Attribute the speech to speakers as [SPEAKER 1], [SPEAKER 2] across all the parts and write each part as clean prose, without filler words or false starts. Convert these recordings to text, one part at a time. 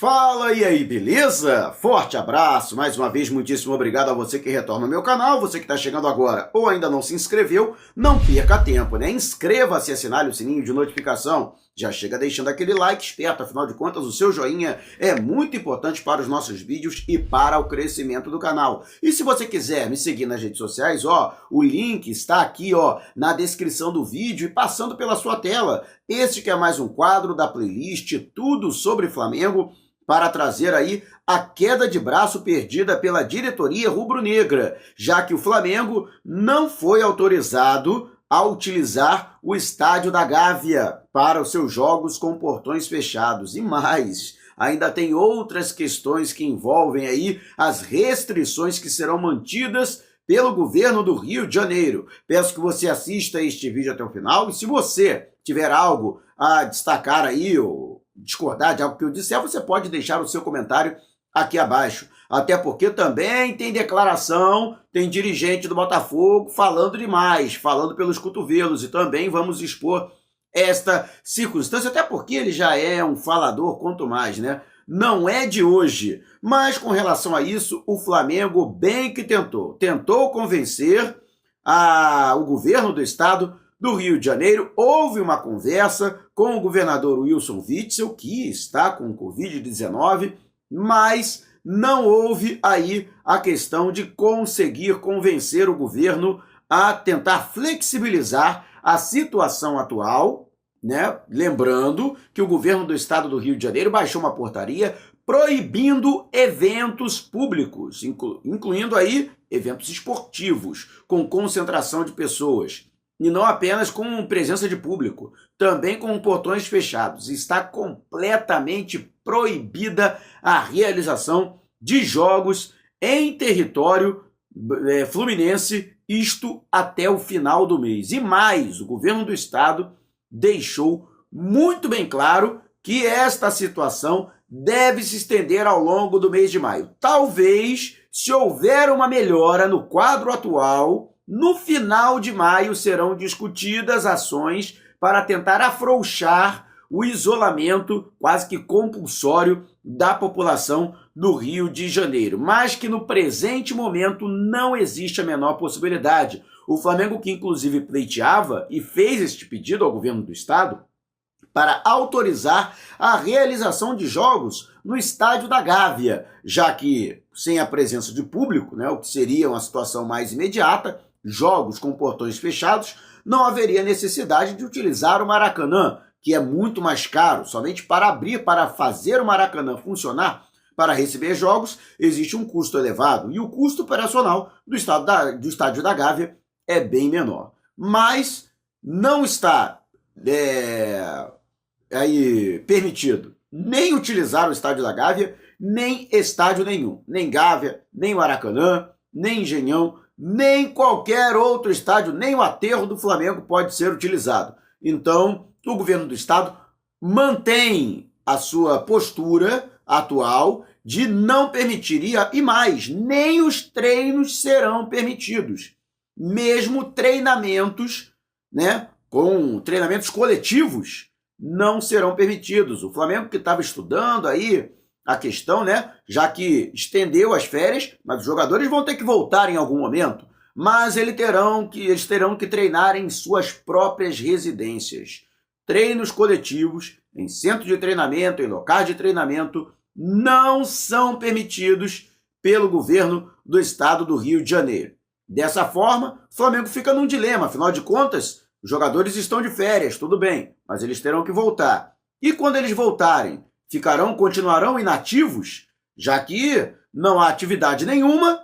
[SPEAKER 1] Fala e aí, beleza? Forte abraço, mais uma vez muitíssimo obrigado a você que retorna ao meu canal, você que está chegando agora ou ainda não se inscreveu, não perca tempo, né? Inscreva-se e assinale o sininho de notificação, já chega deixando aquele like esperto, afinal de contas o seu joinha é muito importante para os nossos vídeos e para o crescimento do canal. E se você quiser me seguir nas redes sociais, o link está aqui, na descrição do vídeo e passando pela sua tela. Este que é mais um quadro da playlist Tudo sobre Flamengo, para trazer aí a queda de braço perdida pela diretoria rubro-negra, já que o Flamengo não foi autorizado a utilizar o Estádio da Gávea para os seus jogos com portões fechados. E mais, ainda tem outras questões que envolvem aí as restrições que serão mantidas pelo governo do Rio de Janeiro. Peço que você assista este vídeo até o final e se você tiver algo a destacar aí ou discordar de algo que eu disser, você pode deixar o seu comentário aqui abaixo. Até porque também tem declaração, tem dirigente do Botafogo falando demais, falando pelos cotovelos, e também vamos expor esta circunstância, até porque ele já é um falador quanto mais, né? Não é de hoje, mas com relação a isso, o Flamengo bem que tentou convencer o governo do estado do Rio de Janeiro. Houve uma conversa com o governador Wilson Witzel, que está com Covid-19, mas não houve aí a questão de conseguir convencer o governo a tentar flexibilizar a situação atual, né? Lembrando que o governo do estado do Rio de Janeiro baixou uma portaria proibindo eventos públicos, incluindo aí eventos esportivos, com concentração de pessoas. E não apenas com presença de público, também com portões fechados. Está completamente proibida a realização de jogos em território fluminense, isto até o final do mês. E mais, o governo do estado deixou muito bem claro que esta situação deve se estender ao longo do mês de maio. Talvez, se houver uma melhora no quadro atual, no final de maio serão discutidas ações para tentar afrouxar o isolamento quase que compulsório da população do Rio de Janeiro, mas que no presente momento não existe a menor possibilidade. O Flamengo, que inclusive pleiteava e fez este pedido ao governo do estado para autorizar a realização de jogos no Estádio da Gávea, já que sem a presença de público, né, o que seria uma situação mais imediata, jogos com portões fechados, não haveria necessidade de utilizar o Maracanã, que é muito mais caro. Somente para fazer o Maracanã funcionar, para receber jogos, existe um custo elevado, e o custo operacional do Estádio da Gávea é bem menor. Mas não está permitido nem utilizar o Estádio da Gávea, nem estádio nenhum, nem Gávea, nem Maracanã, nem Engenhão, nem qualquer outro estádio, nem o aterro do Flamengo pode ser utilizado. Então, o governo do estado mantém a sua postura atual de não permitir, e mais, nem os treinos serão permitidos. Mesmo treinamentos, né, com treinamentos coletivos, não serão permitidos. O Flamengo, que estava estudando aí a questão, né, já que estendeu as férias, mas os jogadores vão ter que voltar em algum momento, mas eles terão que treinar em suas próprias residências. Treinos coletivos, em centro de treinamento, em locais de treinamento, não são permitidos pelo governo do estado do Rio de Janeiro. Dessa forma, o Flamengo fica num dilema, afinal de contas, os jogadores estão de férias, tudo bem, mas eles terão que voltar. E quando eles voltarem, continuarão inativos, já que não há atividade nenhuma,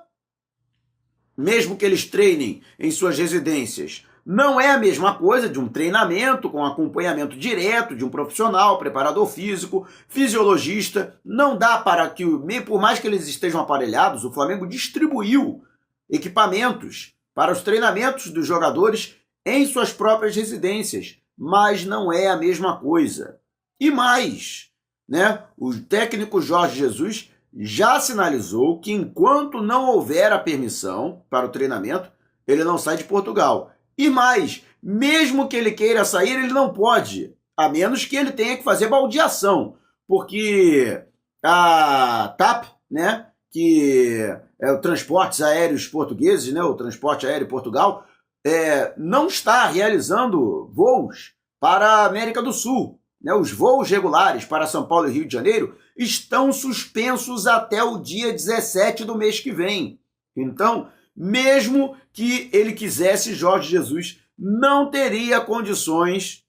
[SPEAKER 1] mesmo que eles treinem em suas residências. Não é a mesma coisa de um treinamento com acompanhamento direto de um profissional, preparador físico, fisiologista. Não dá para que, por mais que eles estejam aparelhados, o Flamengo distribuiu equipamentos para os treinamentos dos jogadores em suas próprias residências, mas não é a mesma coisa. E mais, né? O técnico Jorge Jesus já sinalizou que enquanto não houver a permissão para o treinamento, ele não sai de Portugal. E mais, mesmo que ele queira sair, ele não pode, a menos que ele tenha que fazer baldeação, porque A TAP, né, que é o Transportes Aéreos Portugueses, né, o Transporte Aéreo Portugal, não está realizando voos para a América do Sul. Né, os voos regulares para São Paulo e Rio de Janeiro estão suspensos até o dia 17 do mês que vem. Então, mesmo que ele quisesse, Jorge Jesus não teria condições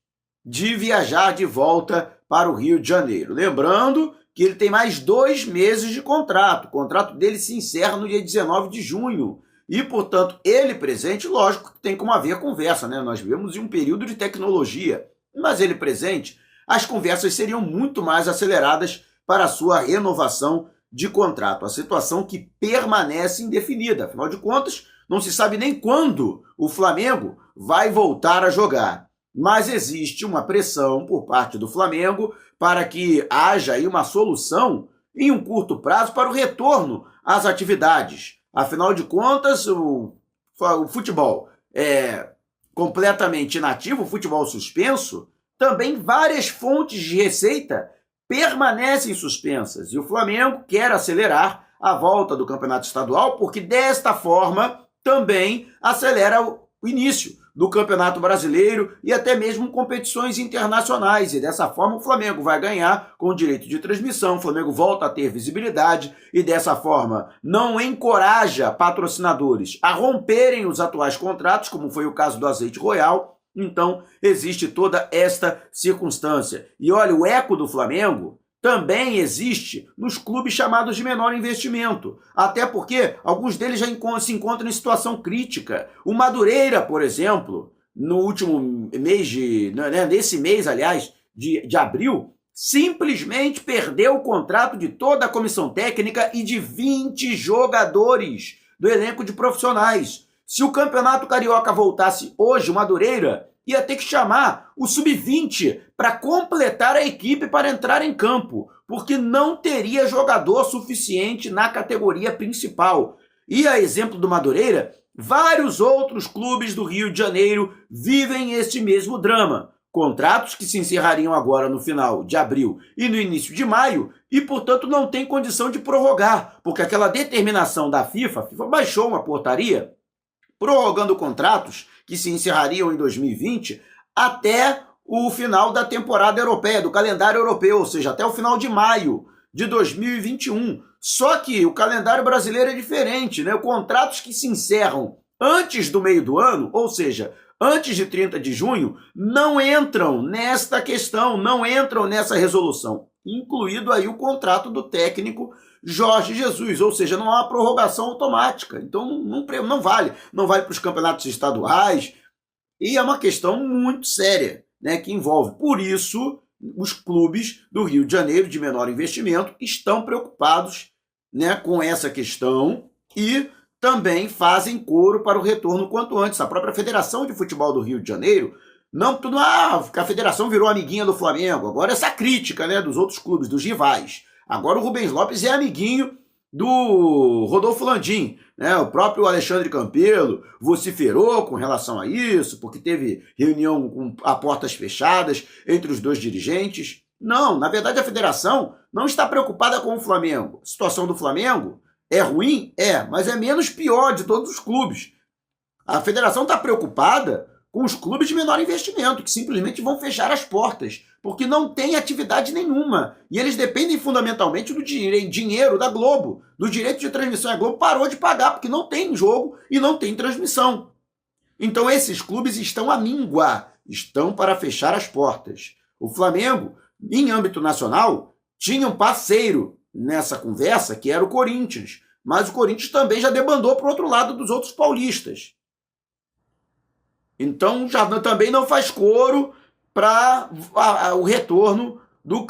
[SPEAKER 1] de viajar de volta para o Rio de Janeiro. Lembrando que ele tem mais 2 meses de contrato. O contrato dele se encerra no dia 19 de junho. E, portanto, ele presente, lógico que tem como haver conversa, né? Nós vivemos em um período de tecnologia, mas ele presente, as conversas seriam muito mais aceleradas para a sua renovação de contrato. A situação que permanece indefinida. Afinal de contas, não se sabe nem quando o Flamengo vai voltar a jogar. Mas existe uma pressão por parte do Flamengo para que haja aí uma solução em um curto prazo para o retorno às atividades. Afinal de contas, o futebol é completamente inativo, o futebol suspenso, também várias fontes de receita permanecem suspensas. E o Flamengo quer acelerar a volta do campeonato estadual, porque desta forma também acelera o início do Campeonato Brasileiro e até mesmo competições internacionais. E dessa forma o Flamengo vai ganhar com o direito de transmissão, o Flamengo volta a ter visibilidade e dessa forma não encoraja patrocinadores a romperem os atuais contratos, como foi o caso do Azeite Royal. Então existe toda esta circunstância. E olha, o eco do Flamengo também existe nos clubes chamados de menor investimento, até porque alguns deles já se encontram em situação crítica. O Madureira, por exemplo, no último mês, nesse mês, aliás, de abril, simplesmente perdeu o contrato de toda a comissão técnica e de 20 jogadores do elenco de profissionais. Se o Campeonato Carioca voltasse hoje, o Madureira ia ter que chamar o Sub-20 para completar a equipe para entrar em campo, porque não teria jogador suficiente na categoria principal. E a exemplo do Madureira, vários outros clubes do Rio de Janeiro vivem este mesmo drama. Contratos que se encerrariam agora no final de abril e no início de maio e, portanto, não tem condição de prorrogar, porque aquela determinação da FIFA, a FIFA baixou uma portaria prorrogando contratos que se encerrariam em 2020 até o final da temporada europeia, do calendário europeu, ou seja, até o final de maio de 2021. Só que o calendário brasileiro é diferente, né? Contratos que se encerram antes do meio do ano, ou seja, antes de 30 de junho, não entram nesta questão, não entram nessa resolução, incluído aí o contrato do técnico Jorge Jesus, ou seja, não há prorrogação automática, então não vale para os campeonatos estaduais, e é uma questão muito séria, né, que envolve, por isso, os clubes do Rio de Janeiro de menor investimento estão preocupados, né, com essa questão e também fazem coro para o retorno quanto antes. A própria Federação de Futebol do Rio de Janeiro, a federação virou amiguinha do Flamengo, agora essa crítica, né, dos outros clubes, dos rivais. Agora o Rubens Lopes é amiguinho do Rodolfo Landim, né? O próprio Alexandre Campelo vociferou com relação a isso, porque teve reunião a portas fechadas entre os dois dirigentes. Não, na verdade a federação não está preocupada com o Flamengo. A situação do Flamengo é ruim? É, mas é menos pior de todos os clubes. A federação está preocupada com os clubes de menor investimento, que simplesmente vão fechar as portas, porque não tem atividade nenhuma. E eles dependem fundamentalmente do dinheiro da Globo, do direito de transmissão. A Globo parou de pagar, porque não tem jogo e não tem transmissão. Então esses clubes estão à míngua, estão para fechar as portas. O Flamengo, em âmbito nacional, tinha um parceiro nessa conversa, que era o Corinthians. Mas o Corinthians também já debandou para o outro lado dos outros paulistas. Então, já também não faz coro para o retorno do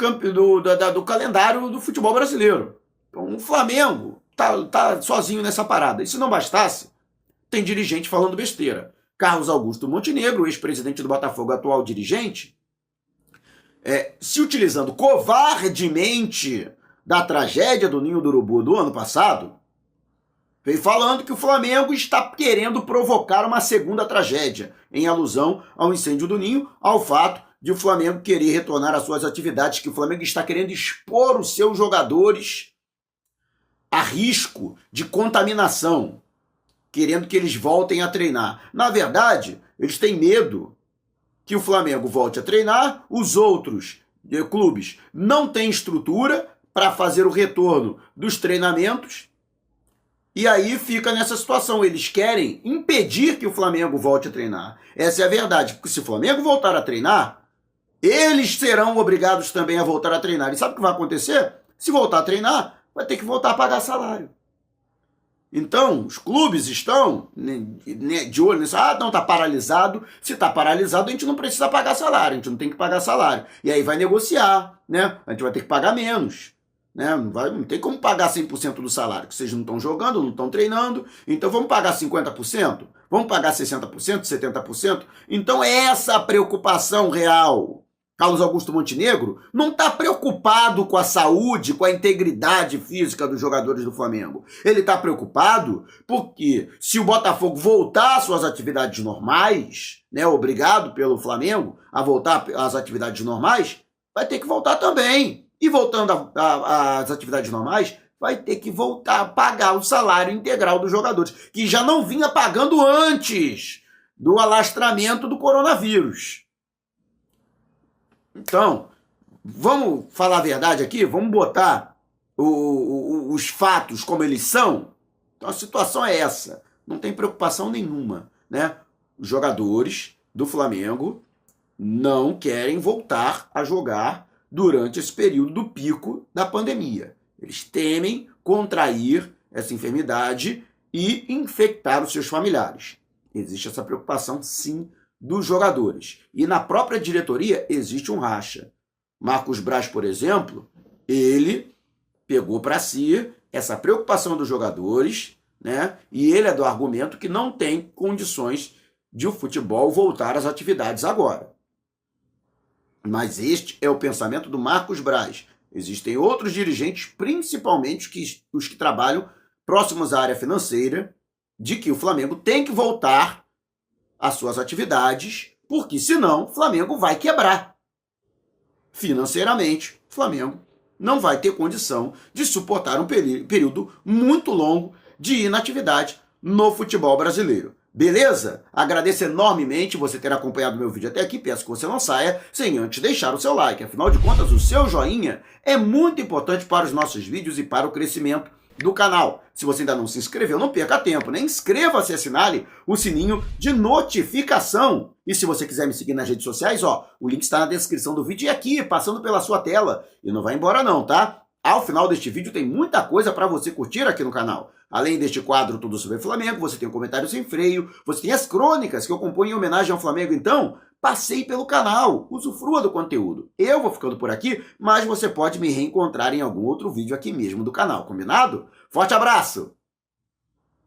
[SPEAKER 1] calendário do futebol brasileiro. Então, o Flamengo tá sozinho nessa parada. E se não bastasse, tem dirigente falando besteira. Carlos Augusto Montenegro, ex-presidente do Botafogo, atual dirigente, se utilizando covardemente da tragédia do Ninho do Urubu do ano passado, veio falando que o Flamengo está querendo provocar uma segunda tragédia, em alusão ao incêndio do Ninho, ao fato de o Flamengo querer retornar às suas atividades, que o Flamengo está querendo expor os seus jogadores a risco de contaminação, querendo que eles voltem a treinar. Na verdade, eles têm medo que o Flamengo volte a treinar, os outros clubes não têm estrutura para fazer o retorno dos treinamentos, e aí fica nessa situação. Eles querem impedir que o Flamengo volte a treinar. Essa é a verdade, porque se o Flamengo voltar a treinar, eles serão obrigados também a voltar a treinar. E sabe o que vai acontecer? Se voltar a treinar, vai ter que voltar a pagar salário. Então, os clubes estão de olho nisso. Ah, não, está paralisado. Se está paralisado, a gente não precisa pagar salário, a gente não tem que pagar salário. E aí vai negociar, né? A gente vai ter que pagar menos. Né? Não tem como pagar 100% do salário, que vocês não estão jogando, não estão treinando. Então vamos pagar 50%? Vamos pagar 60%, 70%? Então essa é a preocupação real. Carlos Augusto Montenegro não está preocupado com a saúde, com a integridade física dos jogadores do Flamengo. Ele está preocupado porque se o Botafogo voltar às suas atividades normais, né, obrigado pelo Flamengo a voltar às atividades normais, vai ter que voltar também. E voltando às atividades normais, vai ter que voltar a pagar o salário integral dos jogadores, que já não vinha pagando antes do alastramento do coronavírus. Então, vamos falar a verdade aqui? Vamos botar os fatos como eles são? Então a situação é essa. Não tem preocupação nenhuma, né? Os jogadores do Flamengo não querem voltar a jogar durante esse período do pico da pandemia. Eles temem contrair essa enfermidade e infectar os seus familiares. Existe essa preocupação, sim, dos jogadores. E na própria diretoria existe um racha. Marcos Braz, por exemplo, ele pegou para si essa preocupação dos jogadores, né? E ele é do argumento que não tem condições de o futebol voltar às atividades agora. Mas este é o pensamento do Marcos Braz. Existem outros dirigentes, principalmente os que trabalham próximos à área financeira, de que o Flamengo tem que voltar às suas atividades, porque senão o Flamengo vai quebrar. Financeiramente, o Flamengo não vai ter condição de suportar um período muito longo de inatividade no futebol brasileiro. Beleza? Agradeço enormemente você ter acompanhado meu vídeo até aqui. Peço que você não saia sem antes deixar o seu like. Afinal de contas, o seu joinha é muito importante para os nossos vídeos e para o crescimento do canal. Se você ainda não se inscreveu, não perca tempo, né? Inscreva-se e assinale o sininho de notificação. E se você quiser me seguir nas redes sociais, ó, o link está na descrição do vídeo e aqui, passando pela sua tela. E não vai embora não, tá? Ao final deste vídeo tem muita coisa para você curtir aqui no canal. Além deste quadro Tudo sobre Flamengo, você tem um comentário sem freio, você tem as crônicas que eu componho em homenagem ao Flamengo. Então, passei pelo canal, usufrua do conteúdo. Eu vou ficando por aqui, mas você pode me reencontrar em algum outro vídeo aqui mesmo do canal, combinado? Forte abraço!